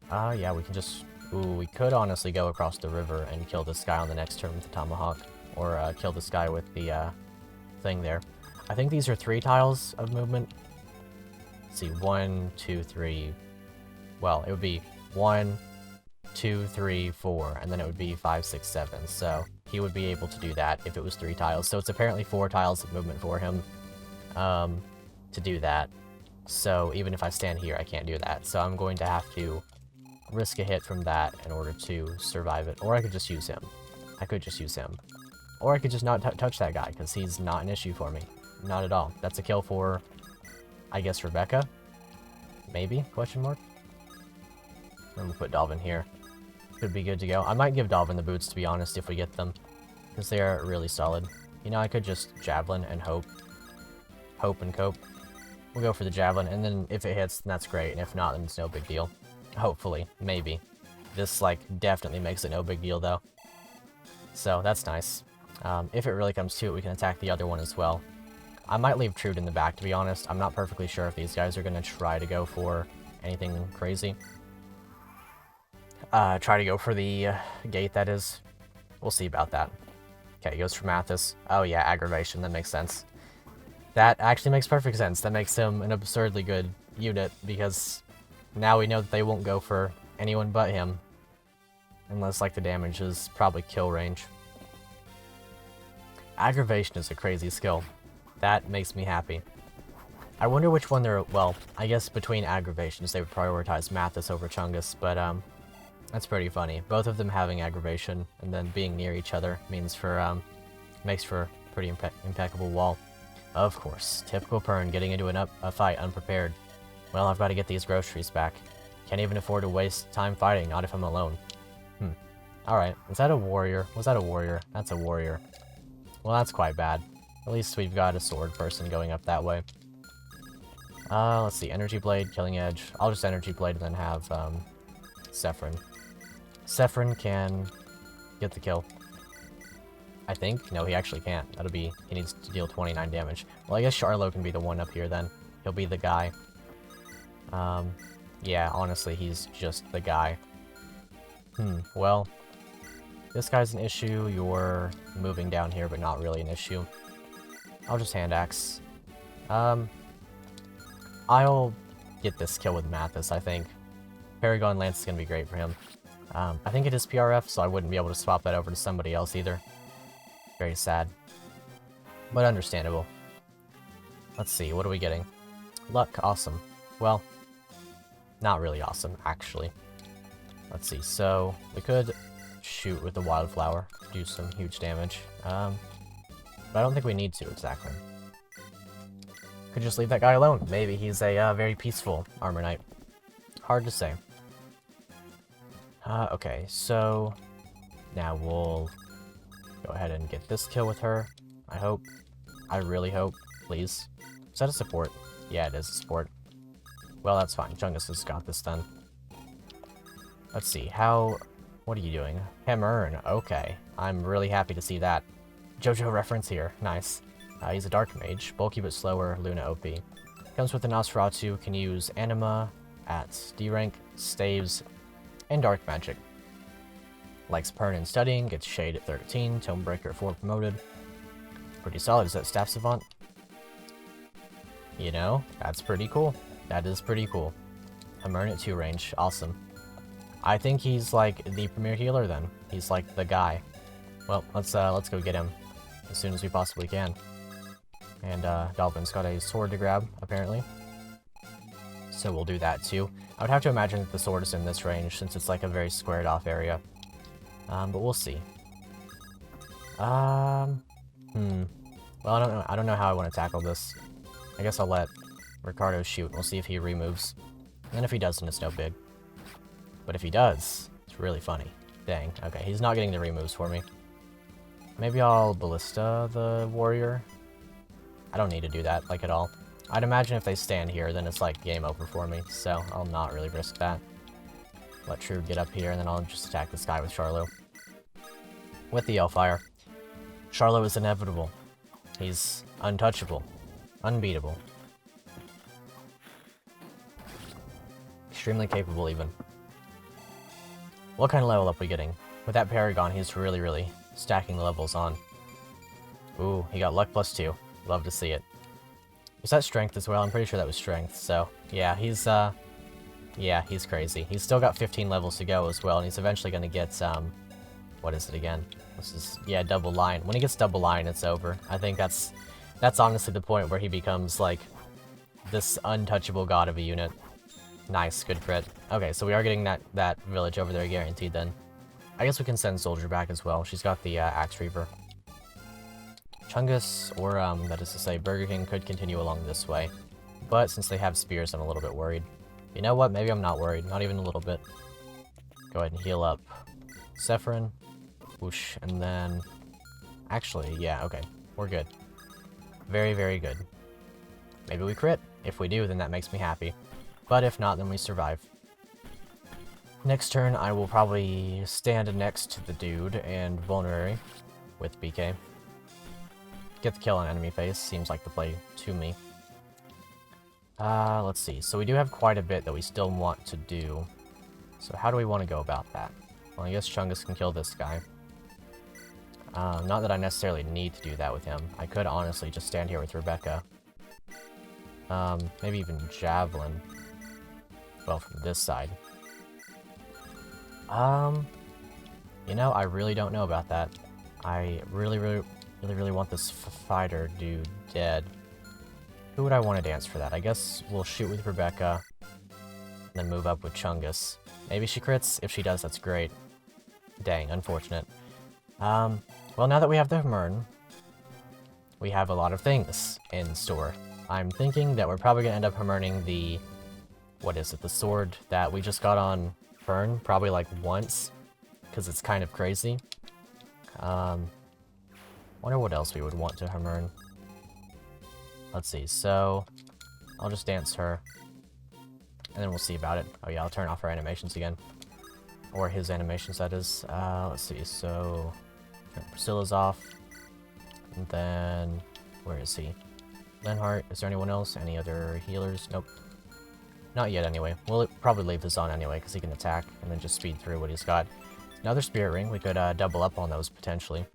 Yeah, we can just... Ooh, we could honestly go across the river and kill this guy on the next turn with the Tomahawk. Or, kill this guy with the, thing there. I think these are 3 tiles of movement. Let's see, 1, 2, 3... Well, it would be 1, 2, 3, 4, and then it would be 5, 6, 7, so... He would be able to do that if it was 3 tiles. So it's apparently 4 tiles of movement for him to do that. So even if I stand here, I can't do that. So I'm going to have to risk a hit from that in order to survive it. Or I could just use him. I could just use him. Or I could just not touch that guy, because he's not an issue for me. Not at all. That's a kill for, I guess, Rebecca? Maybe? Question mark? I'm gonna put Dalvin here. Could be good to go. I might give Dalvin the boots, to be honest, if we get them. Because they are really solid. You know, I could just Javelin and hope. Hope and cope. We'll go for the javelin, and then if it hits, then that's great, and if not, then it's no big deal. Hopefully. Maybe. This, like, definitely makes it no big deal, though. So, that's nice. If it really comes to it, we can attack the other one as well. I might leave Trude in the back, to be honest. I'm not perfectly sure if these guys are going to try to go for anything crazy. Try to go for the gate, that is. We'll see about that. Okay, he goes for Mathis. Oh yeah, aggravation, that makes sense. That actually makes perfect sense. That makes him an absurdly good unit, because now we know that they won't go for anyone but him. Unless, like, the damage is probably kill range. Aggravation is a crazy skill. That makes me happy. I wonder which one they're... Well, I guess between aggravations they would prioritize Mathis over Chungus, but that's pretty funny. Both of them having aggravation and then being near each other means for makes for a pretty impeccable wall. Of course, typical Pern getting into a fight unprepared. Well, I've got to get these groceries back. Can't even afford to waste time fighting, not if I'm alone. Alright, is that a warrior? Was that a warrior? That's a warrior. Well, that's quite bad. At least we've got a sword person going up that way. Let's see, Energy Blade, Killing Edge. I'll just Energy Blade and then have, Sephron. Sephron can get the kill. I think? No, he actually can't. That'll be... He needs to deal 29 damage. Well, I guess Charlo can be the one up here then. He'll be the guy. Yeah, honestly, he's just the guy. Well... This guy's an issue. You're moving down here, but not really an issue. I'll just hand axe. I'll get this kill with Mathis, I think. Paragon Lance is going to be great for him. I think it is PRF, so I wouldn't be able to swap that over to somebody else either. Very sad. But understandable. Let's see, what are we getting? Luck, awesome. Well, not really awesome, actually. Let's see, so we could shoot with the Wildflower, do some huge damage. But I don't think we need to, exactly. Could just leave that guy alone. Maybe he's a very peaceful Armor Knight. Hard to say. Okay, so now we'll go ahead and get this kill with her. I hope. I really hope. Please. Is that a support? Yeah, it is a support. Well, that's fine. Chungus has got this then. Let's see. What are you doing? Hammer. Okay. I'm really happy to see that. JoJo reference here. Nice. He's a Dark Mage. Bulky but slower. Luna OP. Comes with the Nosferatu. Can use Anima at D rank, Staves, and Dark Magic. Likes Pern and Studying. Gets Shade at 13. Tomebreaker at 4 promoted. Pretty solid. Is that Staff Savant? You know, that's pretty cool. That is pretty cool. Hammer at 2 range. Awesome. I think he's like the premier healer then. He's like the guy. Well, let's go get him as soon as we possibly can. And Dalvin's got a sword to grab, apparently. So we'll do that too. I would have to imagine that the sword is in this range since it's like a very squared off area. But we'll see. Well, I don't know how I want to tackle this. I guess I'll let Ricardo shoot. We'll see if he removes. And if he doesn't, it's no big. But if he does, it's really funny. Dang. Okay, he's not getting the removes for me. Maybe I'll Ballista the warrior. I don't need to do that, like, at all. I'd imagine if they stand here, then it's, like, game over for me. So, I'll not really risk that. Let Trude get up here, and then I'll just attack this guy with Charlo. With the Yellfire. Charlo is inevitable. He's untouchable. Unbeatable. Extremely capable, even. What kind of level up are we getting? With that Paragon, he's really, really stacking the levels on. Ooh, he got luck +2. Love to see it. Was that strength as well? I'm pretty sure that was strength, so... Yeah, he's crazy. He's still got 15 levels to go as well, and he's eventually gonna get, what is it again? This is, yeah, double line. When he gets double line, it's over. I think that's honestly the point where he becomes, like, this untouchable god of a unit. Nice, good crit. Okay, so we are getting that village over there guaranteed then. I guess we can send Soldier back as well. She's got the Axe Reaver. Chungus, or that is to say Burger King, could continue along this way. But since they have spears, I'm a little bit worried. You know what? Maybe I'm not worried. Not even a little bit. Go ahead and heal up Sephron. Whoosh, and then... Actually, yeah, okay. We're good. Very, very good. Maybe we crit. If we do, then that makes me happy. But if not, then we survive. Next turn, I will probably stand next to the dude and vulnerary with BK. Get the kill on enemy face, seems like the play to me. Let's see. So we do have quite a bit that we still want to do. So how do we want to go about that? Well, I guess Chungus can kill this guy. Not that I necessarily need to do that with him. I could honestly just stand here with Rebecca. Maybe even Javelin. Well, from this side. You know, I really don't know about that. I really want this fighter dude dead. Who would I want to dance for that? I guess we'll shoot with Rebecca, and then move up with Chungus. Maybe she crits? If she does, that's great. Dang, unfortunate. Well, now that we have the Hamurn, we have a lot of things in store. I'm thinking that we're probably going to end up Hamurning the... what is it? The sword that we just got on Fern, probably like once, because it's kind of crazy. Wonder what else we would want to Hamurn. Let's see, so I'll just dance her, and then we'll see about it. Oh yeah, I'll turn off her animations again. Or his animations, that is. Let's see, so turn Priscilla's off, and then, where is he? Lenhart, is there anyone else? Any other healers? Nope. Not yet, anyway. We'll probably leave this on anyway, because he can attack, and then just speed through what he's got. Another Spirit Ring, we could double up on those, potentially.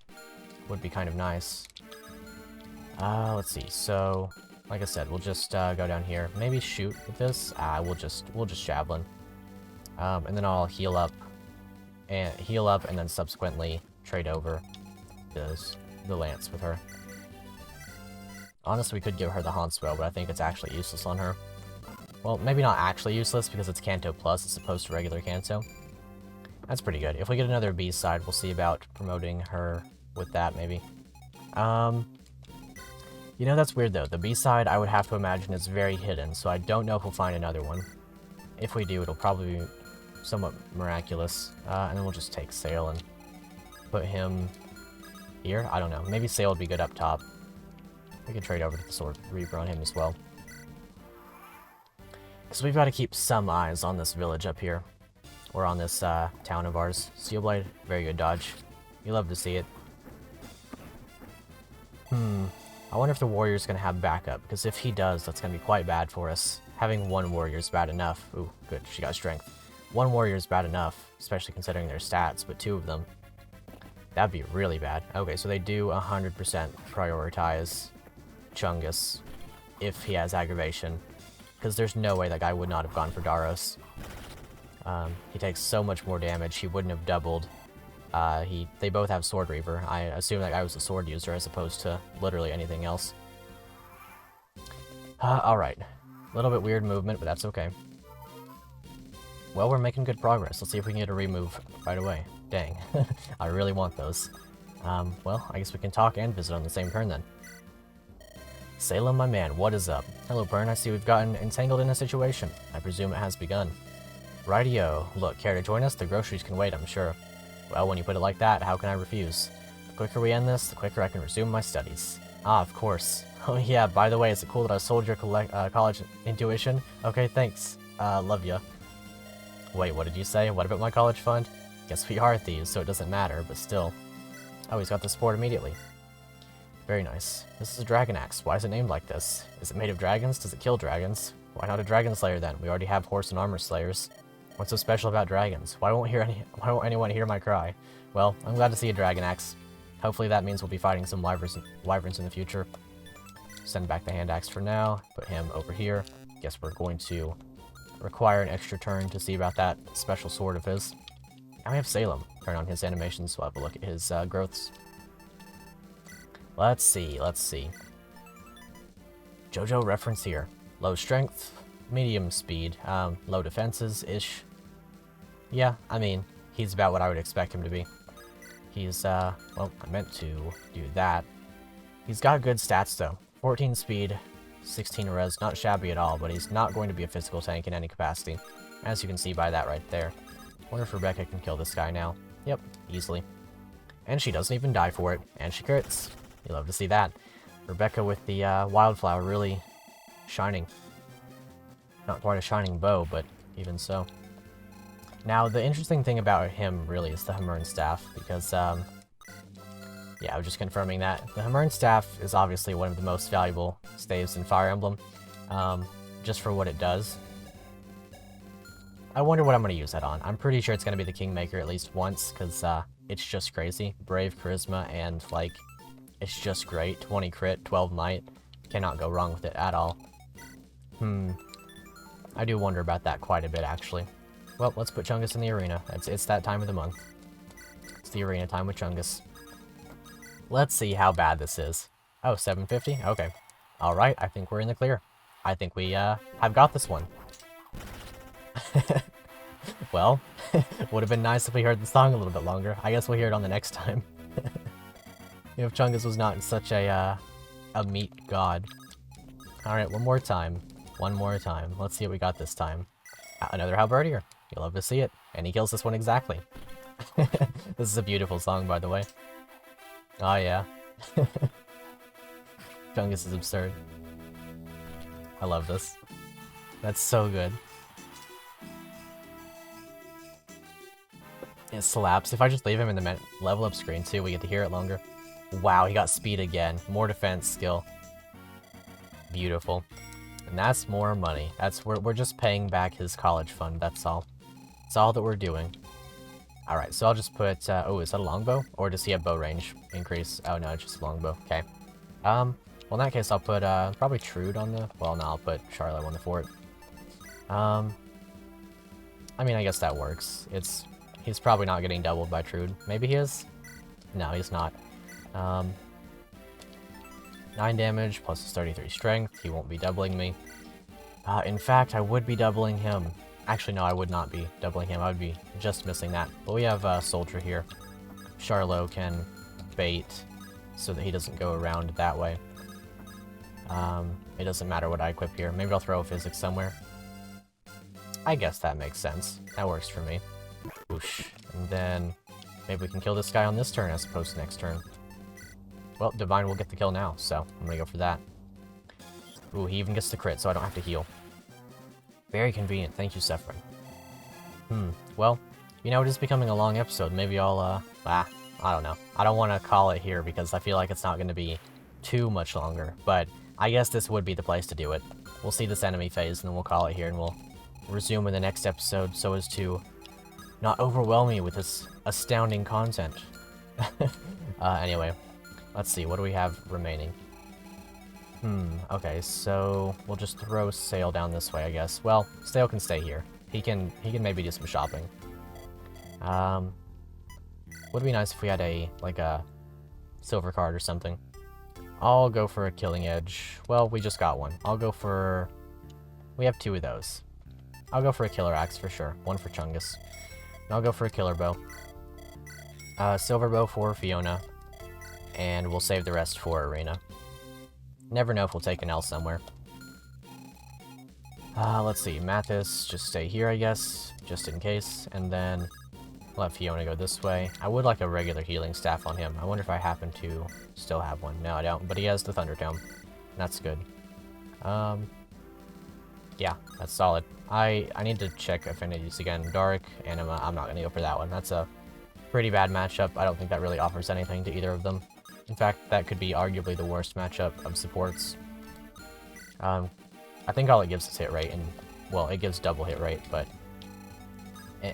Would be kind of nice. Let's see, so, like I said, we'll just go down here. Maybe shoot with this? We'll just Javelin. And then I'll heal up, and then subsequently trade over the Lance with her. Honestly, we could give her the Hauntswell, but I think it's actually useless on her. Well, maybe not actually useless, because it's Canto Plus as opposed to regular Canto. That's pretty good. If we get another B-side, we'll see about promoting her with that, maybe. You know, that's weird, though. The B-side, I would have to imagine, is very hidden, so I don't know if we'll find another one. If we do, it'll probably be somewhat miraculous. And then we'll just take Sail and put him here? I don't know. Maybe Sail would be good up top. We could trade over to the Sword Reaper on him as well. So we've got to keep some eyes on this village up here. Or on this town of ours. Steel Blade, very good dodge. You love to see it. I wonder if the warrior's going to have backup, because if he does, that's going to be quite bad for us. Having one warrior is bad enough. Ooh, good, she got strength. One warrior is bad enough, especially considering their stats, but two of them, that'd be really bad. Okay, so they do 100% prioritize Chungus if he has aggravation, because there's no way that guy would not have gone for Daros. He takes so much more damage, he wouldn't have doubled. They both have Sword Reaver. I assume that guy was a sword user as opposed to literally anything else. Alright. A little bit weird movement, but that's okay. Well, we're making good progress. Let's see if we can get a remove right away. Dang. I really want those. Well, I guess we can talk and visit on the same turn then. Salem, my man, what is up? Hello, Pern. I see we've gotten entangled in a situation. I presume it has begun. Rightio. Look, care to join us? The groceries can wait, I'm sure. Well, when you put it like that, how can I refuse? The quicker we end this, the quicker I can resume my studies. Ah, of course. Oh yeah, by the way, is it cool that I sold your college intuition? Okay, thanks. Love ya. Wait, what did you say? What about my college fund? Guess we are thieves, so it doesn't matter, but still. Oh, he's got the support immediately. Very nice. This is a dragon axe. Why is it named like this? Is it made of dragons? Does it kill dragons? Why not a dragon slayer then? We already have horse and armor slayers. What's so special about dragons? Why won't anyone hear my cry? Well, I'm glad to see a dragon axe. Hopefully that means we'll be fighting some wyverns in the future. Send back the hand axe for now. Put him over here. Guess we're going to require an extra turn to see about that special sword of his. Now we have Salem. Turn on his animations, so we'll have a look at his growths. Let's see. JoJo reference here. Low strength, medium speed, low defenses-ish. Yeah, I mean, he's about what I would expect him to be. He's, well, I meant to do that. He's got good stats, though. 14 speed, 16 res, not shabby at all, but he's not going to be a physical tank in any capacity, as you can see by that right there. Wonder if Rebecca can kill this guy now. Yep, easily. And she doesn't even die for it, and she crits. You love to see that. Rebecca with the Wildflower really shining. Not quite a shining bow, but even so. Now, the interesting thing about him, really, is the Hamurn Staff, because, yeah, I was just confirming that. The Hamurn Staff is obviously one of the most valuable staves in Fire Emblem, just for what it does. I wonder what I'm going to use that on. I'm pretty sure it's going to be the Kingmaker at least once, because, it's just crazy. Brave, Charisma, and, like, it's just great. 20 crit, 12 might. Cannot go wrong with it at all. I do wonder about that quite a bit, actually. Well, let's put Chungus in the arena. It's that time of the month. It's the arena time with Chungus. Let's see how bad this is. Oh, 750? Okay. Alright, I think we're in the clear. I think we, have got this one. Well, would have been nice if we heard the song a little bit longer. I guess we'll hear it on the next time. If Chungus was not such a meat god. Alright, one more time. One more time. Let's see what we got this time. Another halberdier. You'll love to see it. And he kills this one exactly. This is a beautiful song, by the way. Oh, yeah. Chungus is absurd. I love this. That's so good. It slaps. If I just leave him in the level up screen, too, we get to hear it longer. Wow, he got speed again. More defense skill. Beautiful. And that's more money. That's we're just paying back his college fund, that's all. That's all that we're doing. Alright, so I'll just put, oh, is that a longbow? Or does he have bow range increase? Oh, no, it's just a longbow. Okay. Well, in that case, I'll put, probably Trude on the... Well, no, I'll put Charlotte on the fort. I mean, I guess that works. He's probably not getting doubled by Trude. Maybe he is? No, he's not. 9 damage, plus his 33 strength. He won't be doubling me. In fact, I would be doubling him. Actually, no, I would not be doubling him. I would be just missing that. But we have Soldier here. Charlot can bait so that he doesn't go around that way. It doesn't matter what I equip here. Maybe I'll throw a physics somewhere. I guess that makes sense. That works for me. Whoosh. And then maybe we can kill this guy on this turn as opposed to next turn. Well, Divine will get the kill now, so I'm gonna go for that. Ooh, he even gets the crit, so I don't have to heal. Very convenient. Thank you, Sephron. Well, you know, it is becoming a long episode. Maybe I'll, I don't know. I don't want to call it here because I feel like it's not going to be too much longer, but I guess this would be the place to do it. We'll see this enemy phase, and then we'll call it here, and we'll resume in the next episode so as to not overwhelm me with this astounding content. Anyway, let's see. What do we have remaining? Okay, so we'll just throw Sail down this way, I guess. Well, Sail can stay here. He can maybe do some shopping. Would be nice if we had a silver card or something. I'll go for a Killing Edge. Well, we just got one. I'll go for... We have 2 of those. I'll go for a Killer Axe for sure. 1 for Chungus. And I'll go for a Killer Bow. Silver Bow for Fiona. And we'll save the rest for Arena. Never know if we'll take an L somewhere. Let's see. Mathis, just stay here, I guess. Just in case. And then let Fiona go this way. I would like a regular healing staff on him. I wonder if I happen to still have one. No, I don't. But he has the Thunder Tome. That's good. Yeah, that's solid. I need to check affinities again. Dark, Anima, I'm not going to go for that one. That's a pretty bad matchup. I don't think that really offers anything to either of them. In fact, that could be arguably the worst matchup of supports. I think all it gives is hit rate, and, well, it gives double hit rate, but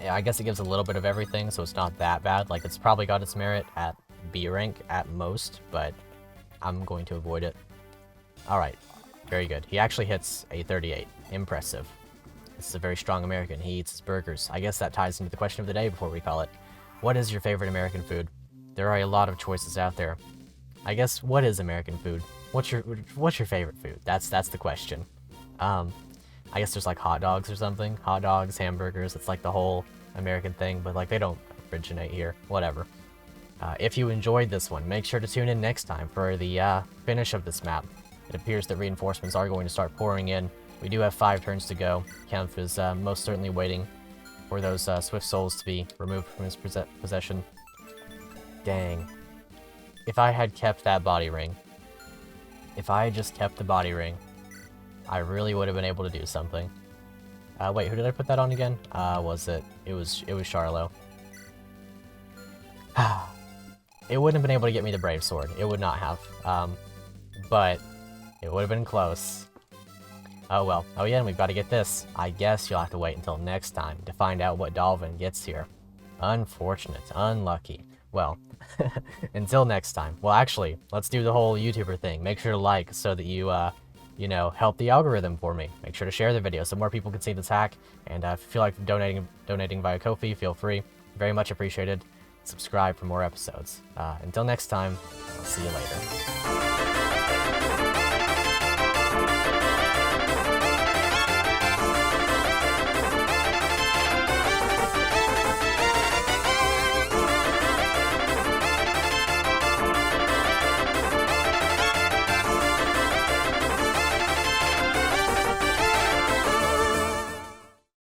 I guess it gives a little bit of everything, so it's not that bad. Like, it's probably got its merit at B rank at most, but I'm going to avoid it. Alright, very good. He actually hits a 38. Impressive. This is a very strong American. He eats his burgers. I guess that ties into the question of the day before we call it. What is your favorite American food? There are a lot of choices out there. I guess, what is American food? What's your favorite food? That's the question. I guess there's like hot dogs or something. Hot dogs, hamburgers, it's like the whole American thing, but like they don't originate here. Whatever. If you enjoyed this one, make sure to tune in next time for the finish of this map. It appears that reinforcements are going to start pouring in. We do have 5 turns to go. Kempf is most certainly waiting for those Swift Souls to be removed from his possession. Dang. If I had kept that body ring, if I had just kept the body ring, I really would have been able to do something. Wait, who did I put that on again? Was it? It was Charlo. It wouldn't have been able to get me the Brave Sword. It would not have. But it would have been close. Oh well. Oh yeah, and we've got to get this. I guess you'll have to wait until next time to find out what Dalvin gets here. Unfortunate. Unlucky. Well, until next time. Well, actually, let's do the whole YouTuber thing. Make sure to like so that you, you know, help the algorithm for me. Make sure to share the video so more people can see this hack. And if you feel like donating via Ko-fi, feel free. Very much appreciated. Subscribe for more episodes. Until next time, I'll see you later.